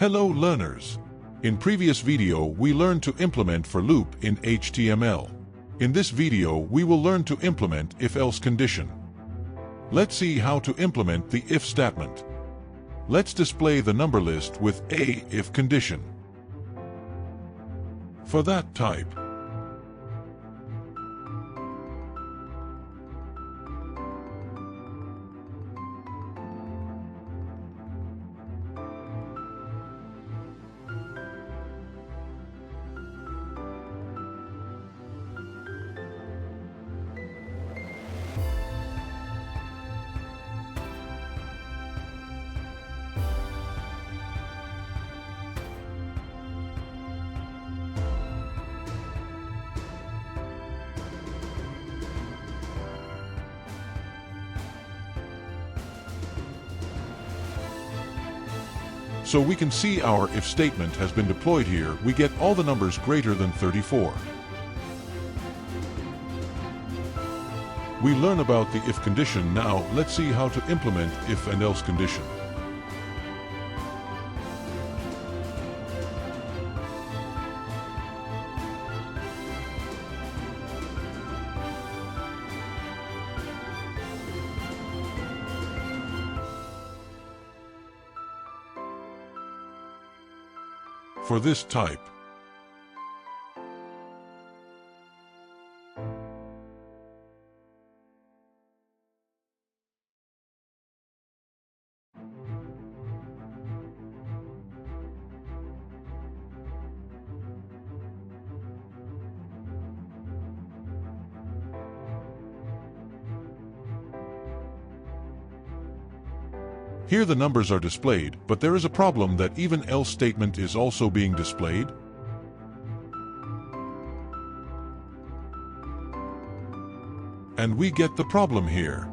Hello learners! In previous video we learned to implement for loop in HTML. In this video we will learn to implement if-else condition. Let's see how to implement the if statement. Let's display the number list with a if condition. For that, type So we can see our if statement has been deployed here. We get all the numbers greater than 34. We learn about the if condition. Now let's see how to implement if and else condition. For this, type Here the numbers are displayed, but there is a problem that even else statement is also being displayed. And we get the problem here.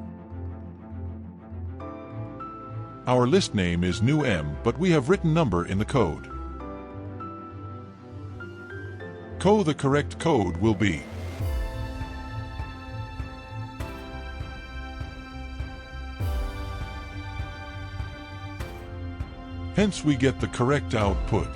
Our list name is new m, but we have written number in the code. The correct code will be hence we get the correct output.